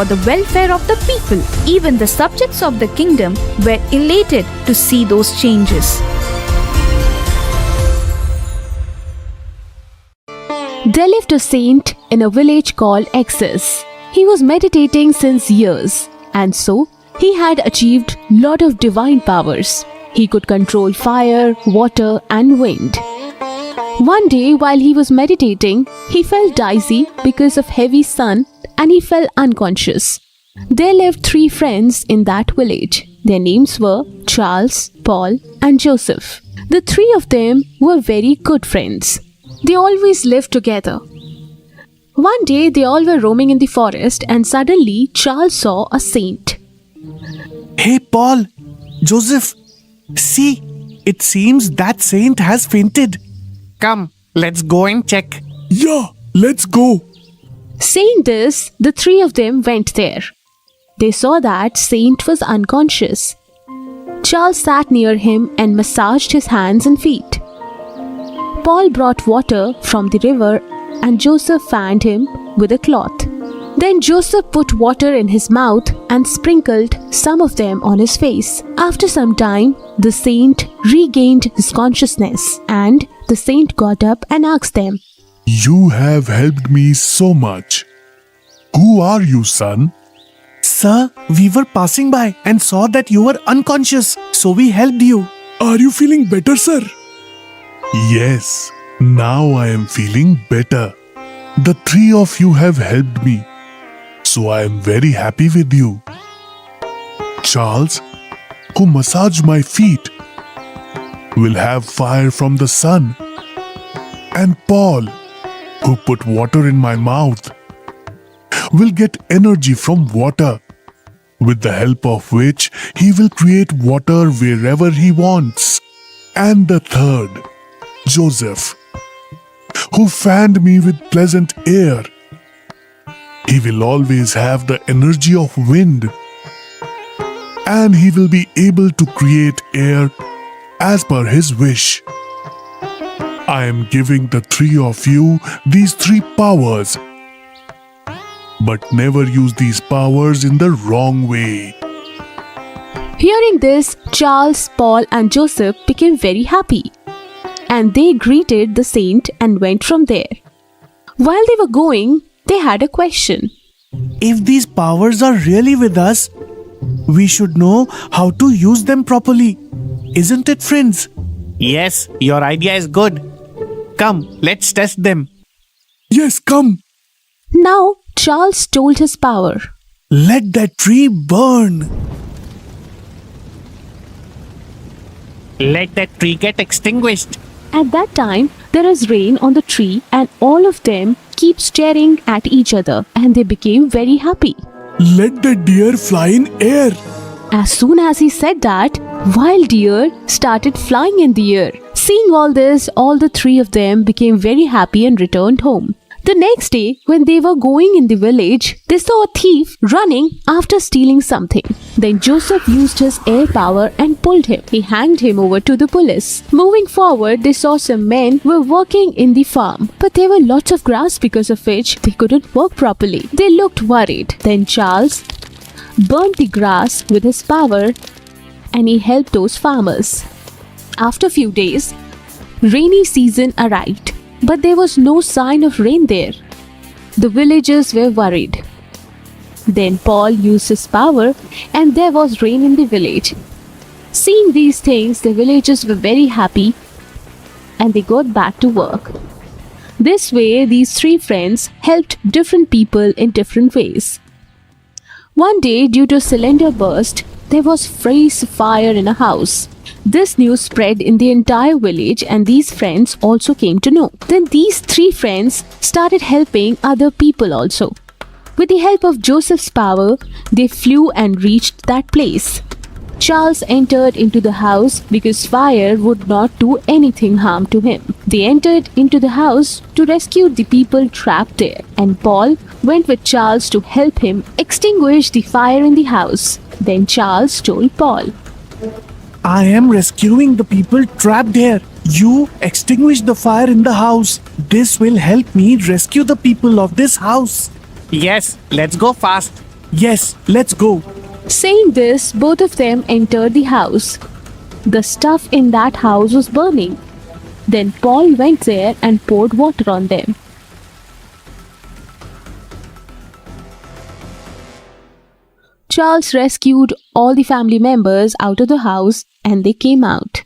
for the welfare of the people. Even the subjects of the kingdom were elated to see those changes. There lived a saint in a village called Exes. He was meditating since years, and so he had achieved lot of divine powers. He could control fire, water, and wind. One day, while he was meditating, he felt dizzy because of heavy sun and he fell unconscious. There lived 3 friends in that village. Their names were Charles, Paul, and Joseph. The 3 of them were very good friends. They always lived together. One day, they all were roaming in the forest and suddenly Charles saw a saint. Hey Paul, Joseph, see, it seems that saint has fainted. Come, let's go and check. Yeah, let's go. Saying this, the 3 of them went there. They saw that saint was unconscious. Charles sat near him and massaged his hands and feet. Paul brought water from the river and Joseph fanned him with a cloth. Then Joseph put water in his mouth and sprinkled some of them on his face. After some time, the saint regained his consciousness and the saint got up and asked them, You have helped me so much. Who are you, son? Sir, we were passing by and saw that you were unconscious, so we helped you. Are you feeling better, sir? Yes, now I am feeling better. The 3 of you have helped me, so I am very happy with you. Charles, who massaged my feet, will have fire from the sun. And Paul, who put water in my mouth, will get energy from water, with the help of which he will create water wherever he wants. And the 3rd, Joseph, who fanned me with pleasant air. He will always have the energy of wind, and he will be able to create air as per his wish. I am giving the 3 of you these 3 powers, but never use these powers in the wrong way. Hearing this, Charles, Paul, and Joseph became very happy. And they greeted the saint and went from there. While they were going, they had a question. If these powers are really with us, we should know how to use them properly. Isn't it, friends? Yes, your idea is good. Come, let's test them. Yes, come. Now, Charles told his power. Let that tree burn. Let that tree get extinguished. At that time, there is rain on the tree and all of them keep staring at each other and they became very happy. Let the deer fly in air. As soon as he said that, wild deer started flying in the air. Seeing all this, all the 3 of them became very happy and returned home. The next day, when they were going in the village, they saw a thief running after stealing something. Then Joseph used his air power and pulled him. He handed him over to the police. Moving forward, they saw some men were working in the farm, but there were lots of grass because of which they couldn't work properly. They looked worried. Then Charles burnt the grass with his power and he helped those farmers. After a few days, rainy season arrived. But there was no sign of rain there. The villagers were worried. Then Paul used his power and there was rain in the village. Seeing these things, the villagers were very happy and they got back to work. This way, these 3 friends helped different people in different ways. One day, due to a cylinder burst, there was fresh fire in a house. This news spread in the entire village and these friends also came to know. Then these 3 friends started helping other people also. With the help of Joseph's power, they flew and reached that place. Charles entered into the house because fire would not do anything harm to him. They entered into the house to rescue the people trapped there, and Paul went with Charles to help him extinguish the fire in the house. Then Charles told Paul, I am rescuing the people trapped here. You extinguish the fire in the house. This will help me rescue the people of this house. Yes, let's go fast. Yes, let's go. Saying this, both of them entered the house. The stuff in that house was burning. Then Paul went there and poured water on them. Charles rescued all the family members out of the house and they came out.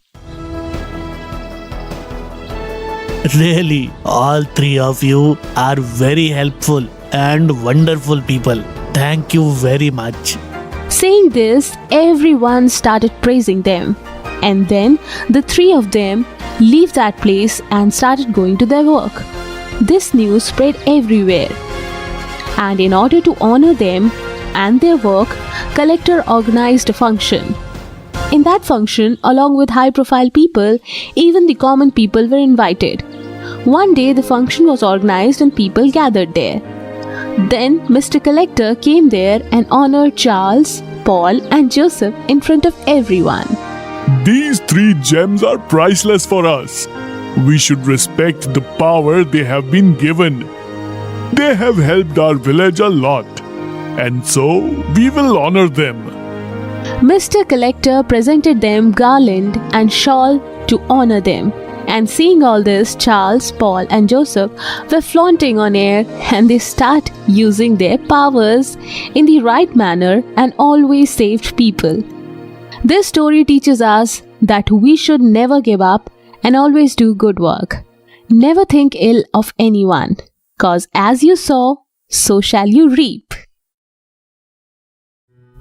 Really, all three of you are very helpful and wonderful people. Thank you very much. Saying this, everyone started praising them. And then the three of them leave that place and started going to their work. This news spread everywhere. And in order to honor them and their work, collector organized a function. In that function, along with high-profile people, even the common people were invited. One day the function was organized and people gathered there. Then Mr. Collector came there and honored Charles, Paul and Joseph in front of everyone. These three gems are priceless for us. We should respect the power they have been given. They have helped our village a lot, and so we will honor them. Mr. Collector presented them garland and shawl to honor them. And seeing all this, Charles, Paul and Joseph were flaunting on air and they start using their powers in the right manner and always saved people. This story teaches us that we should never give up and always do good work. Never think ill of anyone, cause as you sow, so shall you reap.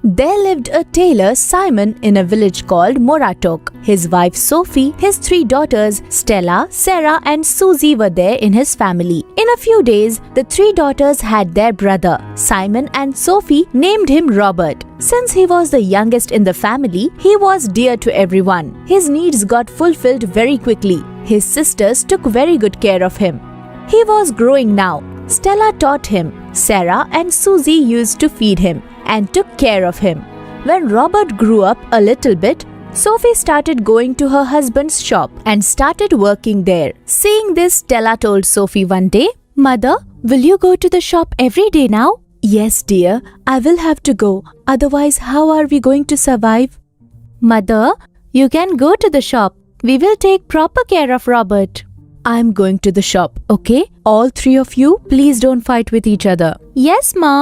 There lived a tailor, Simon, in a village called Moratok. His wife Sophie, his three daughters, Stella, Sarah and Susie were there in his family. In a few days, the three daughters had their brother. Simon and Sophie named him Robert. Since he was the youngest in the family, he was dear to everyone. His needs got fulfilled very quickly. His sisters took very good care of him. He was growing now. Stella taught him. Sarah and Susie used to feed him and took care of him. When Robert grew up a little bit, Sophie started going to her husband's shop and started working there. Seeing this, Stella told Sophie one day, "Mother, will you go to the shop every day now?" "Yes, dear, I will have to go. Otherwise, how are we going to survive?" "Mother, you can go to the shop. We will take proper care of Robert." "I'm going to the shop, okay? All three of you, please don't fight with each other." "Yes, Ma."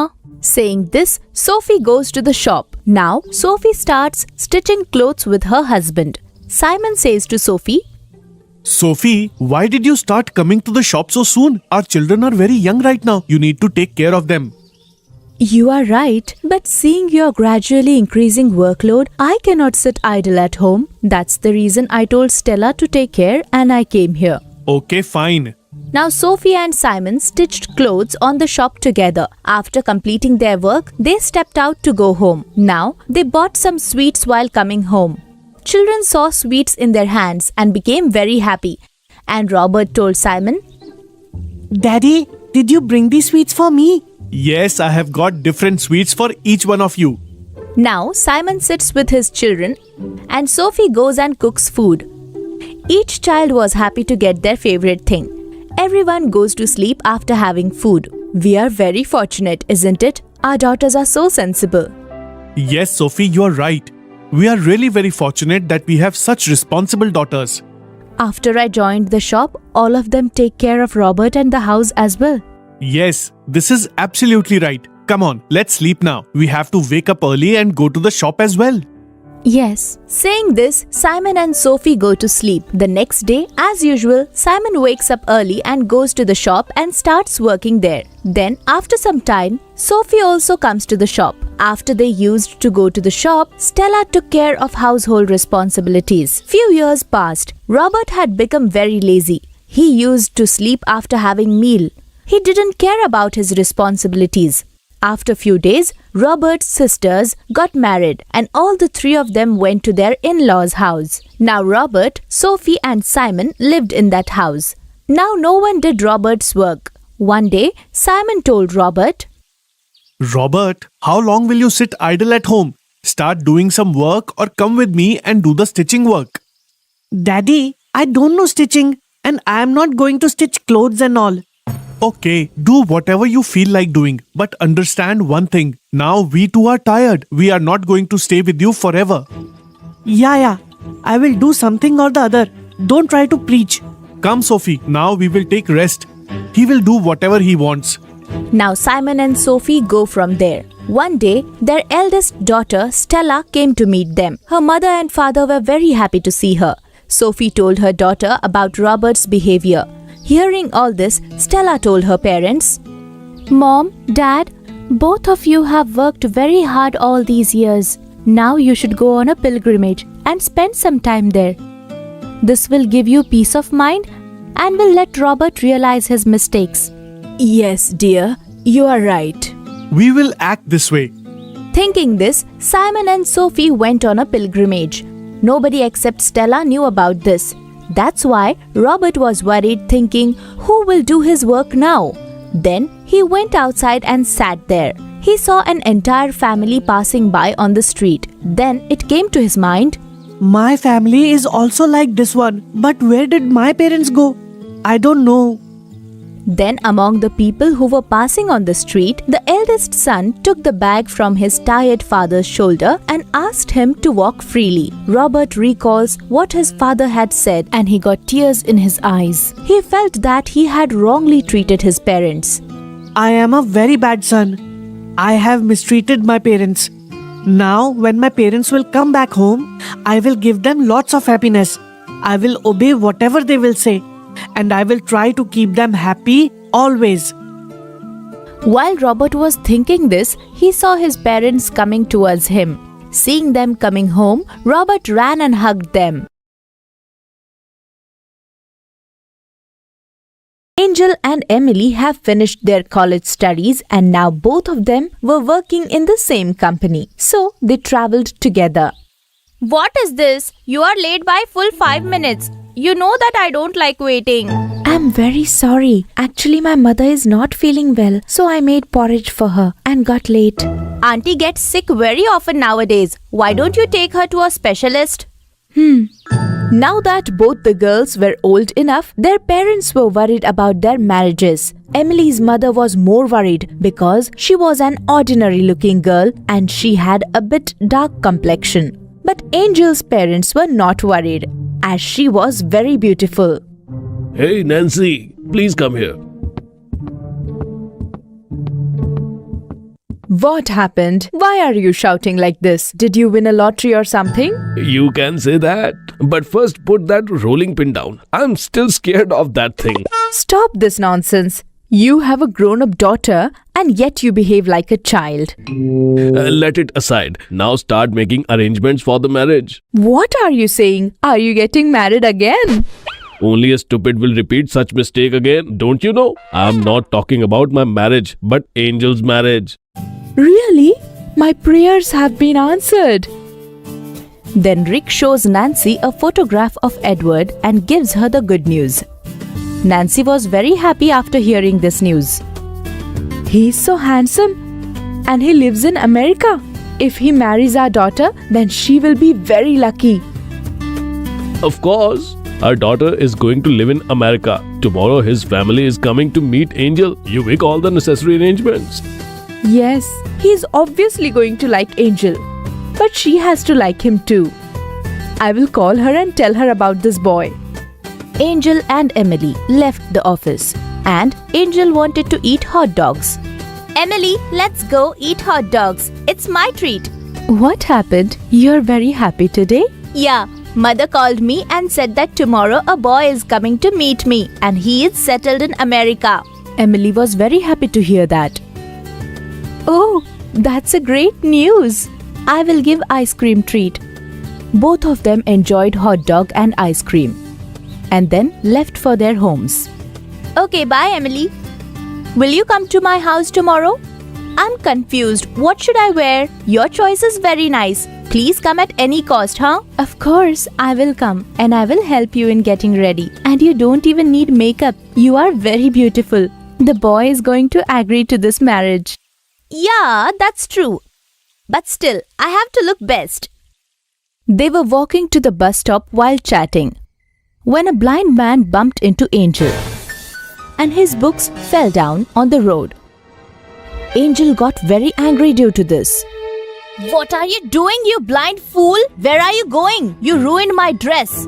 Saying this, Sophie goes to the shop. Now, Sophie starts stitching clothes with her husband. Simon says to Sophie, Sophie, why did you start coming to the shop so soon? Our children are very young right now. You need to take care of them. "You are right, but seeing your gradually increasing workload, I cannot sit idle at home. That's the reason I told Stella to take care and I came here." Okay, fine. Now Sophie and Simon stitched clothes on the shop together. After completing their work, they stepped out to go home. Now they bought some sweets while coming home. Children saw sweets in their hands and became very happy. And Robert told Simon, Daddy, did you bring these sweets for me? Yes, I have got different sweets for each one of you. Now Simon sits with his children and Sophie goes and cooks food. Each child was happy to get their favorite thing. Everyone goes to sleep after having food. We are very fortunate, isn't it? Our daughters are so sensible. Yes, Sophie, you are right. We are really very fortunate that we have such responsible daughters. After I joined the shop, all of them take care of Robert and the house as well. Yes, this is absolutely right. Come on, let's sleep now. We have to wake up early and go to the shop as well. Yes. Saying this, Simon and Sophie go to sleep. The next day, as usual, Simon wakes up early and goes to the shop and starts working there. Then, after some time, Sophie also comes to the shop. After they used to go to the shop, Stella took care of household responsibilities. Few years passed. Robert had become very lazy. He used to sleep after having meal. He didn't care about his responsibilities. After few days, Robert's sisters got married and all the three of them went to their in-laws' house. Now Robert, Sophie and Simon lived in that house. Now no one did Robert's work. One day, Simon told Robert, Robert, how long will you sit idle at home? Start doing some work or come with me and do the stitching work. Daddy, I don't know stitching and I am not going to stitch clothes and all. Okay, do whatever you feel like doing, but understand one thing. Now we too are tired. We are not going to stay with you forever. Yeah. I will do something or the other. Don't try to preach. Come, Sophie. Now we will take rest. He will do whatever he wants. Now Simon and Sophie go from there. One day, their eldest daughter Stella came to meet them. Her mother and father were very happy to see her. Sophie told her daughter about Robert's behavior. Hearing all this, Stella told her parents, "Mom, Dad, both of you have worked very hard all these years. Now you should go on a pilgrimage and spend some time there. This will give you peace of mind and will let Robert realize his mistakes." Yes, dear, you are right. We will act this way. Thinking this, Simon and Sophie went on a pilgrimage. Nobody except Stella knew about this. That's why Robert was worried, thinking, who will do his work now? Then he went outside and sat there. He saw an entire family passing by on the street. Then it came to his mind, My family is also like this one. But where did my parents go? I don't know. Then among the people who were passing on the street, the eldest son took the bag from his tired father's shoulder and asked him to walk freely. Robert recalls what his father had said and he got tears in his eyes. He felt that he had wrongly treated his parents. I am a very bad son. I have mistreated my parents. Now, when my parents will come back home, I will give them lots of happiness. I will obey whatever they will say. And I will try to keep them happy always. While Robert was thinking this, he saw his parents coming towards him. Seeing them coming home, Robert ran and hugged them. Angel and Emily have finished their college studies and now both of them were working in the same company. So they traveled together. What is this? You are late by full 5 minutes. You know that I don't like waiting. I'm very sorry. Actually, my mother is not feeling well, so I made porridge for her and got late. Auntie gets sick very often nowadays. Why don't you take her to a specialist? Now that both the girls were old enough, their parents were worried about their marriages. Emily's mother was more worried because she was an ordinary looking girl and she had a bit dark complexion. But Angel's parents were not worried, as she was very beautiful. Hey, Nancy, please come here. What happened? Why are you shouting like this? Did you win a lottery or something? You can say that. But first, put that rolling pin down. I'm still scared of that thing. Stop this nonsense. You have a grown-up daughter and yet you behave like a child. Let it aside. Now start making arrangements for the marriage. What are you saying? Are you getting married again? Only a stupid will repeat such mistake again. Don't you know? I'm not talking about my marriage, but Angel's marriage. Really? My prayers have been answered. Then Rick shows Nancy a photograph of Edward and gives her the good news. Nancy was very happy after hearing this news. He is so handsome and he lives in America. If he marries our daughter, then she will be very lucky. Of course, our daughter is going to live in America. Tomorrow his family is coming to meet Angel. You make all the necessary arrangements. Yes, he is obviously going to like Angel. But she has to like him too. I will call her and tell her about this boy. Angel and Emily left the office and Angel wanted to eat hot dogs. Emily, let's go eat hot dogs. It's my treat. What happened? You're very happy today? Yeah, mother called me and said that tomorrow a boy is coming to meet me and he is settled in America. Emily was very happy to hear that. Oh, that's a great news. I will give ice cream treat. Both of them enjoyed hot dog and ice cream and then left for their homes. Okay, bye Emily. Will you come to my house tomorrow? I'm confused. What should I wear? Your choice is very nice. Please come at any cost, huh? Of course, I will come and I will help you in getting ready. And you don't even need makeup. You are very beautiful. The boy is going to agree to this marriage. Yeah, that's true. But still, I have to look best. They were walking to the bus stop while chatting when a blind man bumped into Angel and his books fell down on the road. Angel got very angry due to this. What are you doing, you blind fool? Where are you going? You ruined my dress.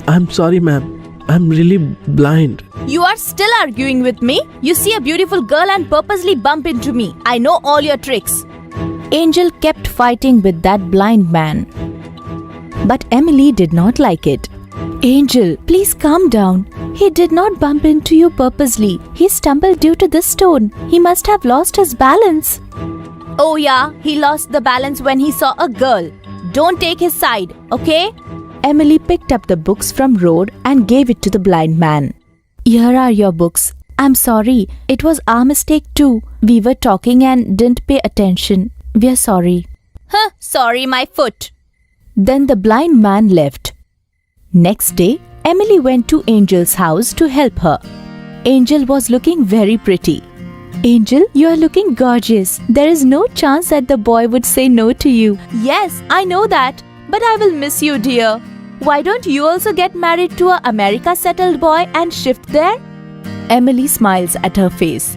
I'm sorry, ma'am. I'm really blind. You are still arguing with me? You see a beautiful girl and purposely bump into me. I know all your tricks. Angel kept fighting with that blind man. But Emily did not like it. Angel, please calm down. He did not bump into you purposely. He stumbled due to this stone. He must have lost his balance. Oh yeah, he lost the balance when he saw a girl. Don't take his side, okay? Emily picked up the books from road and gave it to the blind man. Here are your books. I'm sorry. It was our mistake too. We were talking and didn't pay attention. We're sorry. Sorry, my foot. Then the blind man left. Next day, Emily went to Angel's house to help her. Angel was looking very pretty. Angel, you are looking gorgeous. There is no chance that the boy would say no to you. Yes, I know that. But I will miss you, dear. Why don't you also get married to a America settled boy and shift there? Emily smiles at her face.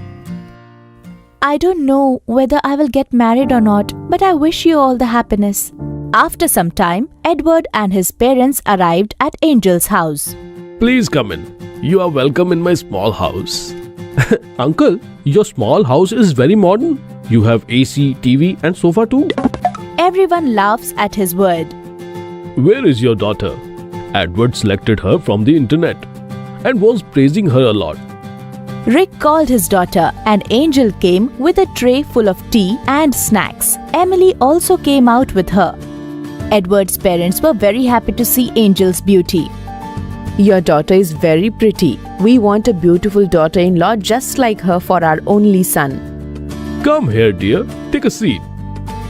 I don't know whether I will get married or not, but I wish you all the happiness. After some time, Edward and his parents arrived at Angel's house. Please come in. You are welcome in my small house. Uncle, your small house is very modern. You have AC, TV and sofa too. Everyone laughs at his word. Where is your daughter? Edward selected her from the internet and was praising her a lot. Rick called his daughter and Angel came with a tray full of tea and snacks. Emily also came out with her. Edward's parents were very happy to see Angel's beauty. Your daughter is very pretty. We want a beautiful daughter-in-law just like her for our only son. Come here, dear. Take a seat.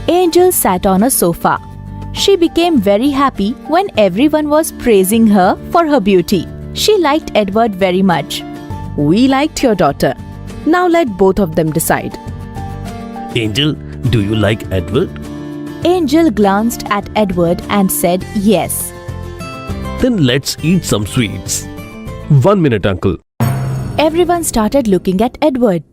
Angel sat on a sofa. She became very happy when everyone was praising her for her beauty. She liked Edward very much. We liked your daughter. Now let both of them decide. Angel, do you like Edward? Angel glanced at Edward and said yes. Then let's eat some sweets. 1 minute, uncle. Everyone started looking at Edward.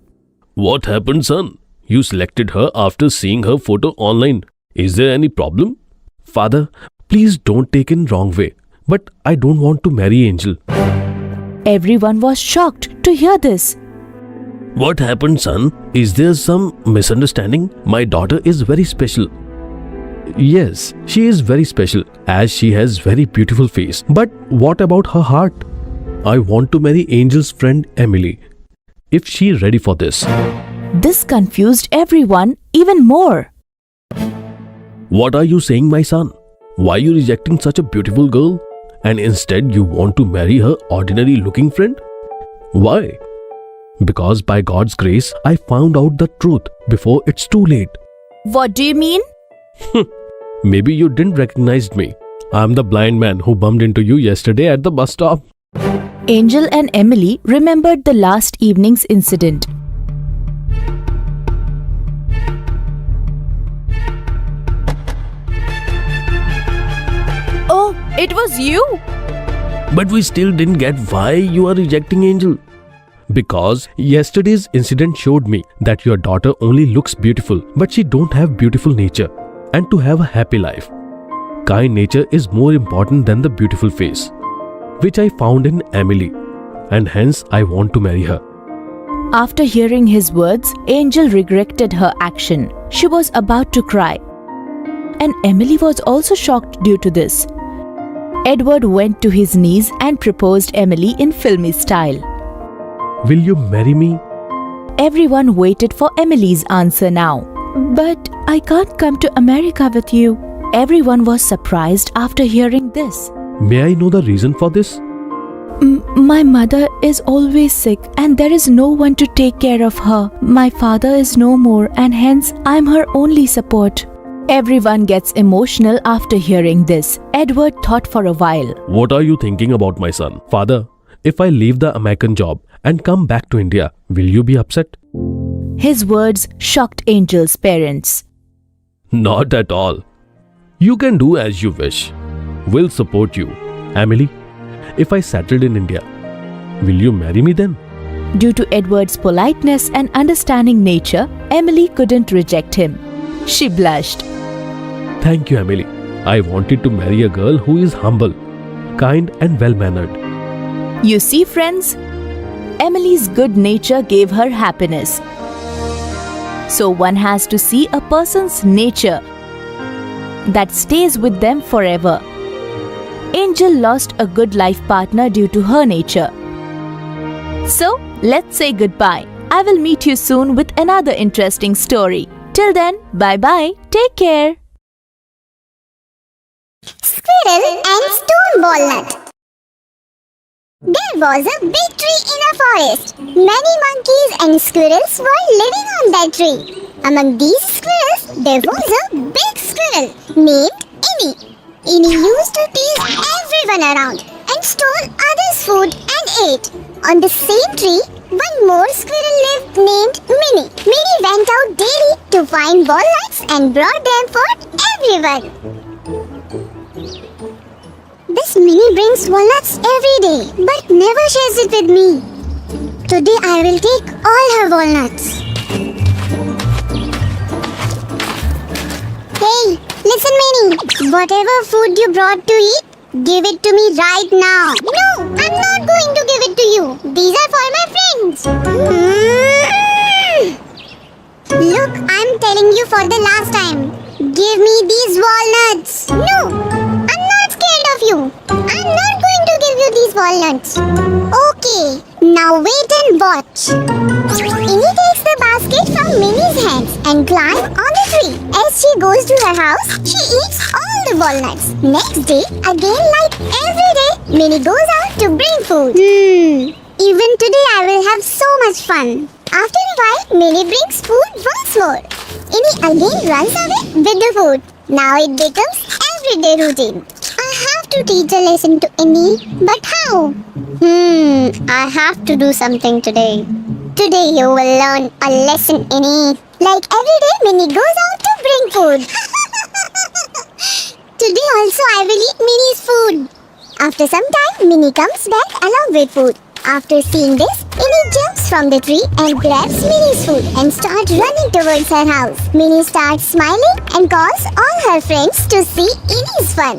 What happened, son? You selected her after seeing her photo online. Is there any problem? Father, please don't take it wrong way, but I don't want to marry Angel. Everyone was shocked to hear this. What happened, son? Is there some misunderstanding? My daughter is very special. Yes, she is very special as she has very beautiful face. But what about her heart? I want to marry Angel's friend Emily. If she ready for this. This confused everyone even more. What are you saying, my son? Why are you rejecting such a beautiful girl? And instead you want to marry her ordinary looking friend? Why? Because by God's grace, I found out the truth before it's too late. What do you mean? Maybe you didn't recognize me. I'm the blind man who bumped into you yesterday at the bus stop. Angel and Emily remembered the last evening's incident. Oh, it was you? But we still didn't get why you are rejecting Angel. Because yesterday's incident showed me that your daughter only looks beautiful, but she don't have beautiful nature. And to have a happy life, kind nature is more important than the beautiful face, which I found in Emily, and hence I want to marry her. After hearing his words, Angel regretted her action. She was about to cry. And Emily was also shocked due to this. Edward went to his knees and proposed Emily in filmy style. Will you marry me? Everyone waited for Emily's answer now. But I can't come to America with you. Everyone was surprised after hearing this. May I know the reason for this? My mother is always sick and there is no one to take care of her. My father is no more and hence I'm her only support. Everyone gets emotional after hearing this. Edward thought for a while. What are you thinking about my son? Father, if I leave the American job and come back to India, will you be upset? His words shocked Angel's parents. Not at all. You can do as you wish. We'll support you. Emily, if I settled in India, will you marry me then? Due to Edward's politeness and understanding nature, Emily couldn't reject him. She blushed. Thank you, Emily. I wanted to marry a girl who is humble, kind, and well mannered. You see, friends, Emily's good nature gave her happiness. So one has to see a person's nature that stays with them forever. Angel lost a good life partner due to her nature. So, let's say goodbye. I will meet you soon with another interesting story. Till then, bye-bye. Take care. Squirrel and Stone Walnut. There was a big tree in a forest. Many monkeys and squirrels were living on that tree. Among these squirrels, there was a big squirrel named Innie. Innie used to tease everyone around and stole others' food and ate. On the same tree, one more squirrel lived named Minnie. Minnie went out daily to find walnuts and brought them for everyone. This Minnie brings walnuts every day, but never shares it with me. Today I will take all her walnuts. Hey, listen Minnie, whatever food you brought to eat, give it to me right now. No, I'm not going to give it to you. These are for my friends. Look, I'm telling you for the last time. Give me these walnuts. No, I'm not scared of you. I'm not going to give you these walnuts. Okay, now wait and watch. Innie takes the basket from Minnie's hands and climbs on the tree. As she goes to her house, she eats all the walnuts. Next day, again like every day, Minnie goes out to bring food. Even today I will have so much fun. After a while, Minnie brings food once more. Innie again runs away with the food. Now it becomes everyday routine. I have to teach a lesson to Innie, but how? I have to do something today. Today you will learn a lesson, Innie. Like every day, Minnie goes out to bring food. Today also I will eat Minnie's food. After some time, Minnie comes back along with food. After seeing this, Innie jumps from the tree and grabs Minnie's food and starts running towards her house. Minnie starts smiling and calls all her friends to see Innie's fun.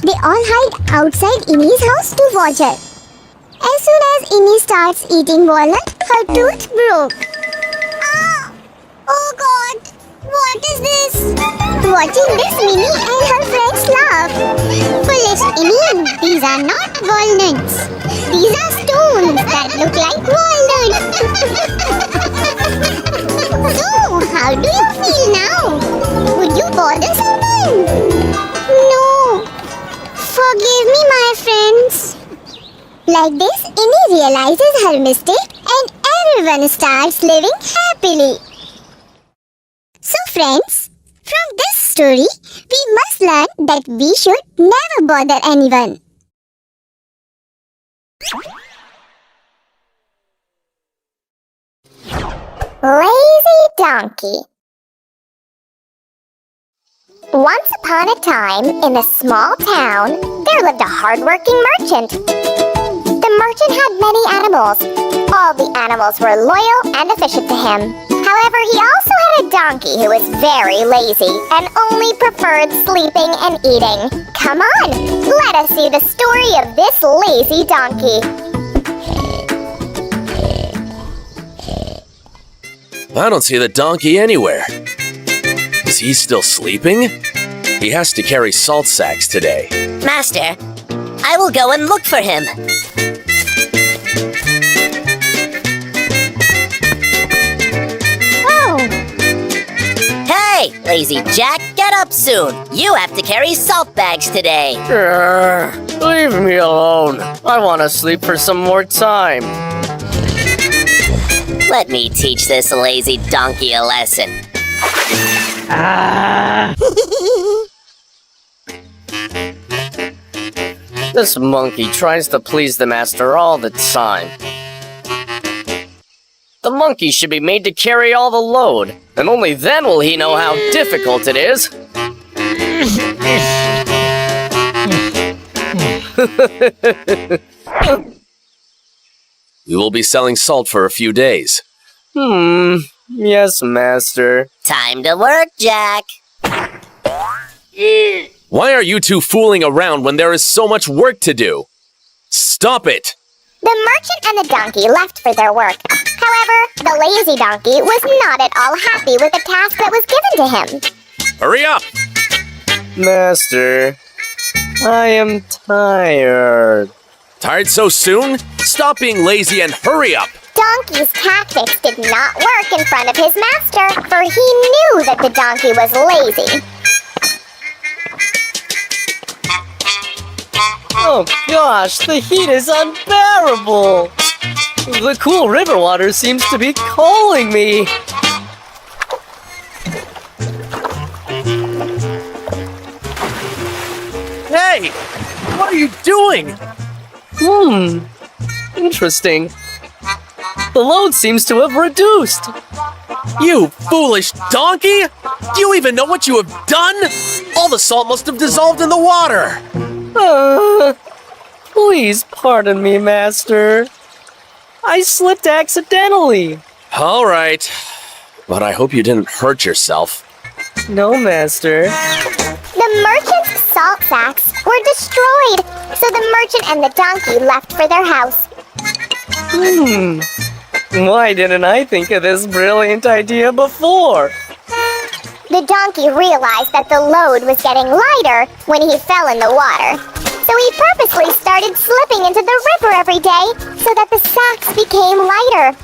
They all hide outside Innie's house to watch her. As soon as Innie starts eating walnut, her tooth broke. Ah! Oh God! What is this? Watching this, Minnie and her friends laugh. Foolish Innie, these are not walnuts. These are stones that look like walnuts. So, how do you feel now? Would you bother someone? No. Forgive me, my friends. Like this, Innie realizes her mistake and everyone starts living happily. So friends, from this story, we must learn that we should never bother anyone. Lazy Donkey. Once upon a time, in a small town, there lived a hard-working merchant. The merchant had many animals. All the animals were loyal and efficient to him. However, he also had a donkey who was very lazy and only preferred sleeping and eating. Come on, let us see the story of this lazy donkey. I don't see the donkey anywhere. Is he still sleeping? He has to carry salt sacks today. Master, I will go and look for him. Oh! Hey, Lazy Jack, get up soon. You have to carry salt bags today. Leave me alone. I want to sleep for some more time. Let me teach this lazy donkey a lesson. This monkey tries to please the master all the time. The monkey should be made to carry all the load, and only then will he know how difficult it is. We will be selling salt for a few days. Yes, Master. Time to work, Jack. Why are you two fooling around when there is so much work to do? Stop it! The merchant and the donkey left for their work. However, the lazy donkey was not at all happy with the task that was given to him. Hurry up! Master, I am tired. Tired so soon? Stop being lazy and hurry up! Donkey's tactics did not work in front of his master, for he knew that the donkey was lazy. Oh gosh, the heat is unbearable! The cool river water seems to be calling me. Hey! What are you doing? Interesting. The load seems to have reduced. You foolish donkey! Do you even know what you have done? All the salt must have dissolved in the water! Please pardon me, Master. I slipped accidentally. Alright. But I hope you didn't hurt yourself. No, Master. The merchant's salt sacks were destroyed, so the merchant and the donkey left for their house. Why didn't I think of this brilliant idea before? The donkey realized that the load was getting lighter when he fell in the water. So he purposely started slipping into the river every day so that the sacks became lighter.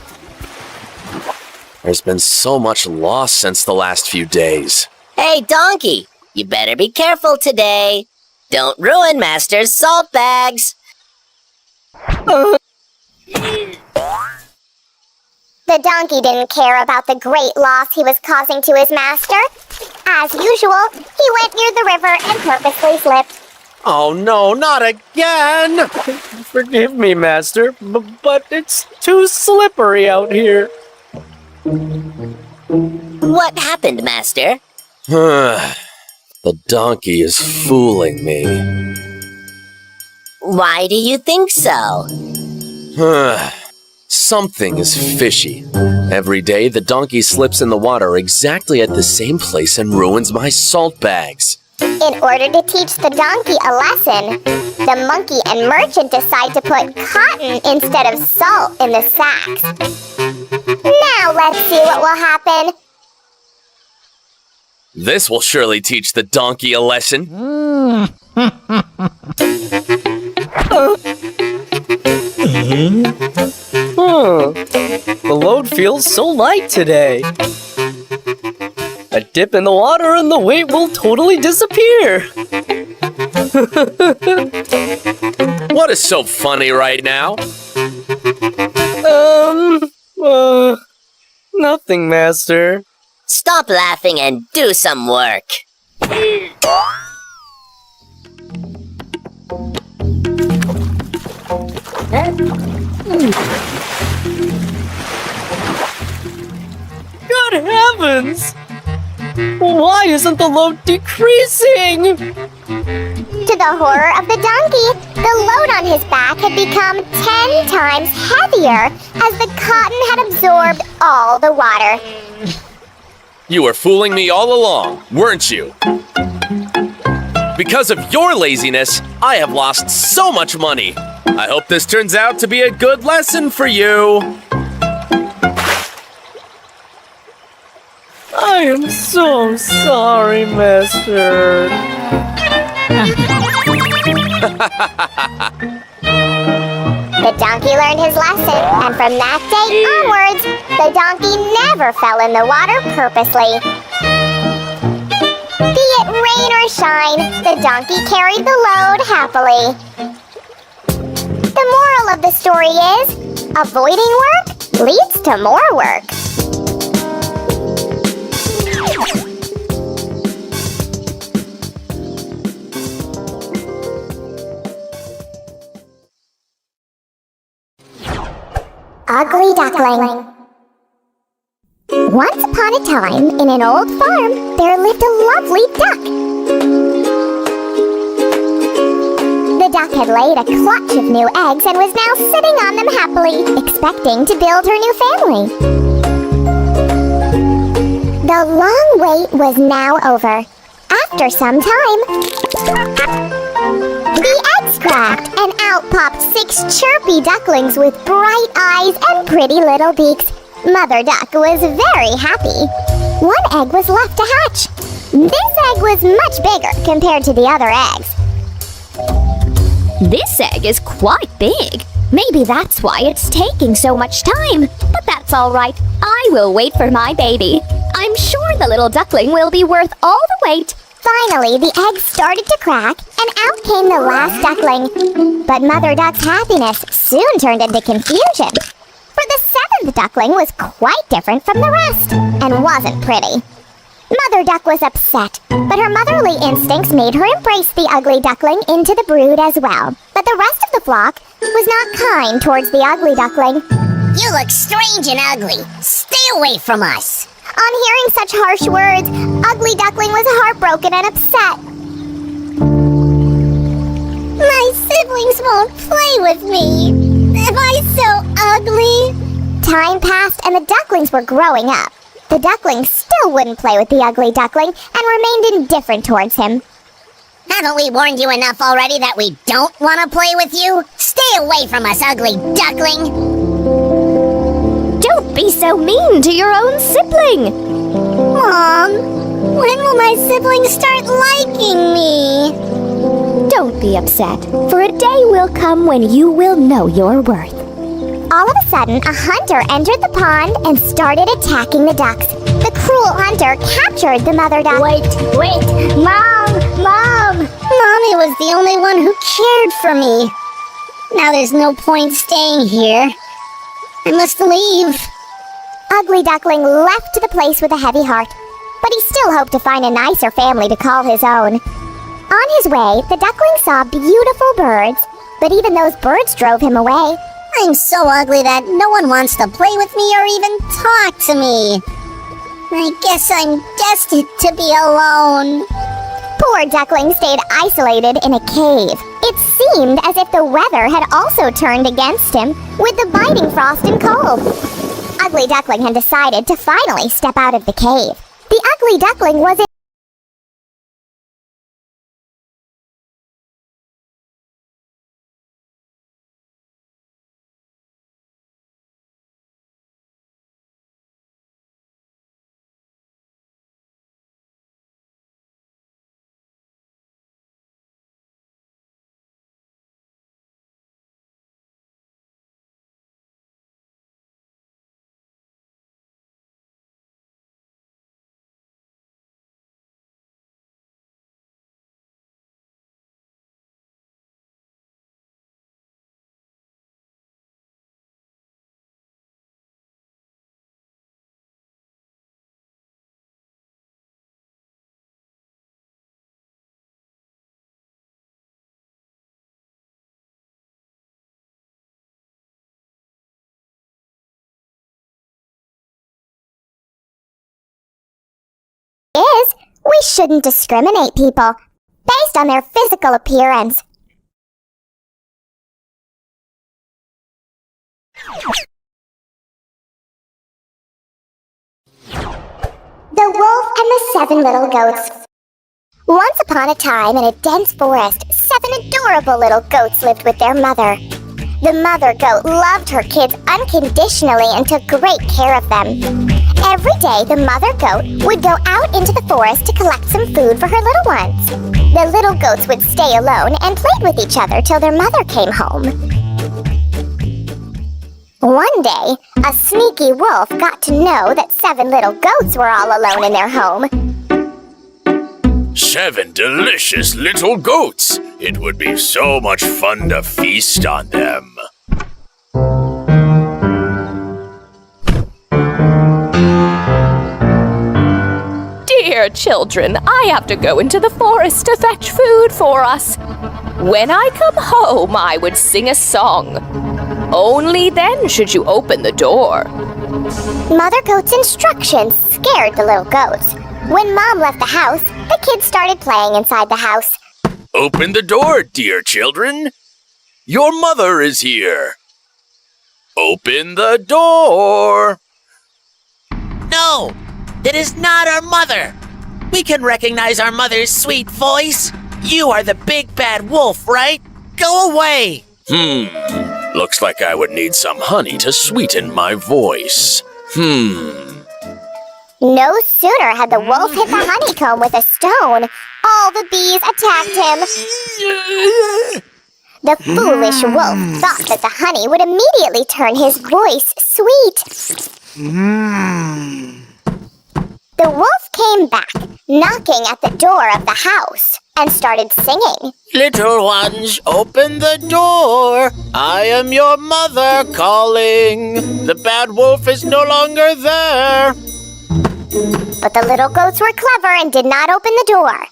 There's been so much loss since the last few days. Hey, Donkey, you better be careful today. Don't ruin Master's salt bags. The donkey didn't care about the great loss he was causing to his master. As usual, he went near the river and purposely slipped. Oh no, not again! Forgive me, Master, but it's too slippery out here. What happened, Master? The donkey is fooling me. Why do you think so? Something is fishy. Every day, the donkey slips in the water exactly at the same place and ruins my salt bags. In order to teach the donkey a lesson, the monkey and merchant decide to put cotton instead of salt in the sacks. Now let's see what will happen. This will surely teach the donkey a lesson. The load feels so light today. A dip in the water and the weight will totally disappear. What is so funny right now? Nothing, Master. Stop laughing and do some work. Good heavens! Why isn't the load decreasing? To the horror of the donkey, the load on his back had become 10 times heavier as the cotton had absorbed all the water. You were fooling me all along, weren't you? Because of your laziness, I have lost so much money. I hope this turns out to be a good lesson for you. I am so sorry, Master. The donkey learned his lesson, and from that day onwards, the donkey never fell in the water purposely. Be it rain or shine, the donkey carried the load happily. The moral of the story is, avoiding work leads to more work. Ugly Duckling. Once upon a time, in an old farm, there lived a lovely duck. The Duck had laid a clutch of new eggs and was now sitting on them happily, expecting to build her new family. The long wait was now over. After some time, the eggs cracked and out popped 6 chirpy ducklings with bright eyes and pretty little beaks. Mother Duck was very happy. One egg was left to hatch. This egg was much bigger compared to the other eggs. This egg is quite big. Maybe that's why it's taking so much time. But that's all right. I will wait for my baby. I'm sure the little duckling will be worth all the wait. Finally, the eggs started to crack, and out came the last duckling. But Mother Duck's happiness soon turned into confusion. For the 7th duckling was quite different from the rest, and wasn't pretty. Mother Duck was upset, but her motherly instincts made her embrace the ugly duckling into the brood as well. But the rest of the flock was not kind towards the ugly duckling. You look strange and ugly. Stay away from us. On hearing such harsh words, Ugly Duckling was heartbroken and upset. My siblings won't play with me. Am I so ugly? Time passed and the ducklings were growing up. The duckling still wouldn't play with the ugly duckling and remained indifferent towards him. Haven't we warned you enough already that we don't want to play with you? Stay away from us, ugly duckling! Don't be so mean to your own sibling. Mom, when will my siblings start liking me? Don't be upset, for a day will come when you will know your worth. All of a sudden, a hunter entered the pond and started attacking the ducks. The cruel hunter captured the mother duck. Wait, Mom! Mommy was the only one who cared for me. Now there's no point staying here. I must leave. Ugly Duckling left the place with a heavy heart, but he still hoped to find a nicer family to call his own. On his way, the duckling saw beautiful birds, but even those birds drove him away. I'm so ugly that no one wants to play with me or even talk to me. I guess I'm destined to be alone. Poor Duckling stayed isolated in a cave. It seemed as if the weather had also turned against him, with the biting frost and cold. Ugly Duckling had decided to finally step out of the cave. The Ugly Duckling was we shouldn't discriminate people based on their physical appearance. The Wolf and the 7 Little Goats. Once upon a time in a dense forest, 7 adorable little goats lived with their mother. The mother goat loved her kids unconditionally and took great care of them. Every day, the mother goat would go out into the forest to collect some food for her little ones. The little goats would stay alone and played with each other till their mother came home. One day, a sneaky wolf got to know that 7 little goats were all alone in their home. 7 delicious little goats. It would be so much fun to feast on them. Dear children, I have to go into the forest to fetch food for us. When I come home, I would sing a song. Only then should you open the door. Mother Goat's instructions scared the little goats. When Mom left the house, the kids started playing inside the house. Open the door, dear children. Your mother is here. Open the door. No, it is not our mother. We can recognize our mother's sweet voice. You are the big bad wolf, right? Go away. Looks like I would need some honey to sweeten my voice. No sooner had the wolf hit the honeycomb with a stone, all the bees attacked him. The foolish wolf thought that the honey would immediately turn his voice sweet. The wolf came back, knocking at the door of the house, and started singing. Little ones, open the door. I am your mother calling. The bad wolf is no longer there. But the little goats were clever and did not open the door.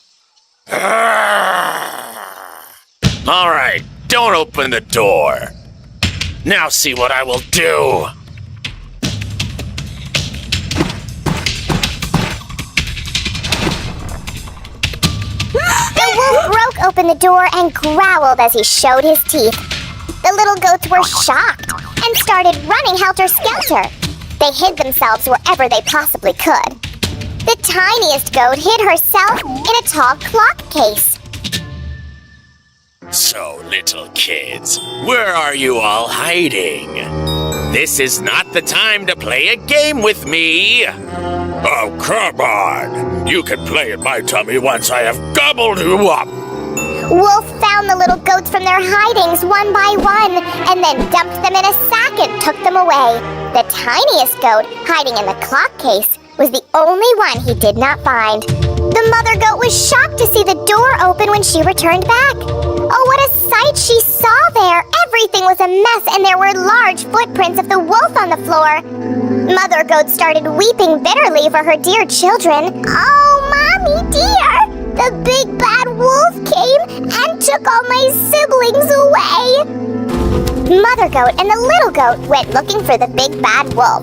All right, don't open the door. Now see what I will do. The wolf broke open the door and growled as he showed his teeth. The little goats were shocked and started running helter-skelter. They hid themselves wherever they possibly could. The tiniest goat hid herself in a tall clock case. So, little kids, where are you all hiding? This is not the time to play a game with me. Oh, come on. You can play in my tummy once I have gobbled you up. Wolf found the little goats from their hidings one by one and then dumped them in a sack and took them away. The tiniest goat, hiding in the clock case, was the only one he did not find. The mother goat was shocked to see the door open when she returned back. Oh, what a sight she saw there! Everything was a mess and there were large footprints of the wolf on the floor. Mother goat started weeping bitterly for her dear children. Oh, Mommy dear! The big bad wolf came and took all my siblings away. Mother goat and the little goat went looking for the big bad wolf.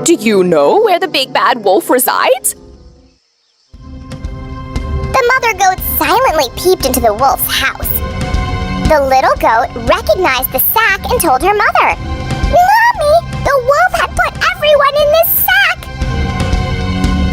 Do you know where the big bad wolf resides? The mother goat silently peeped into the wolf's house. The little goat recognized the sack and told her mother. Mommy, the wolf had put everyone in this sack!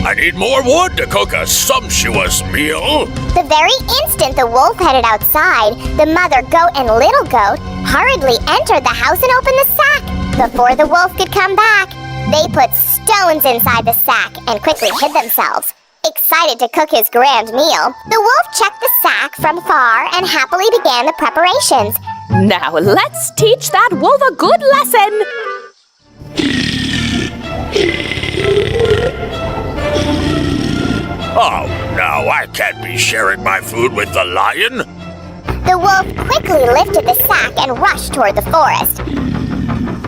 I need more wood to cook a sumptuous meal. The very instant the wolf headed outside, the mother goat and little goat hurriedly entered the house and opened the sack. Before the wolf could come back, they put stones inside the sack and quickly hid themselves. Excited to cook his grand meal, the wolf checked the sack from far and happily began the preparations. Now let's teach that wolf a good lesson. Oh, no, I can't be sharing my food with the lion. The wolf quickly lifted the sack and rushed toward the forest.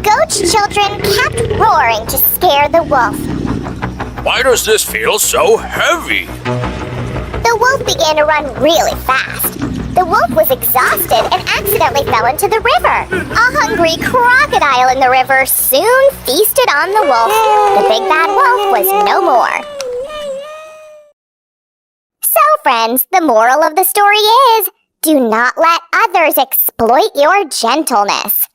Goat's children kept roaring to scare the wolf. Why does this feel so heavy? The wolf began to run really fast. The wolf was exhausted and accidentally fell into the river. A hungry crocodile in the river soon feasted on the wolf. The big bad wolf was no more. So, friends, the moral of the story is, do not let others exploit your gentleness.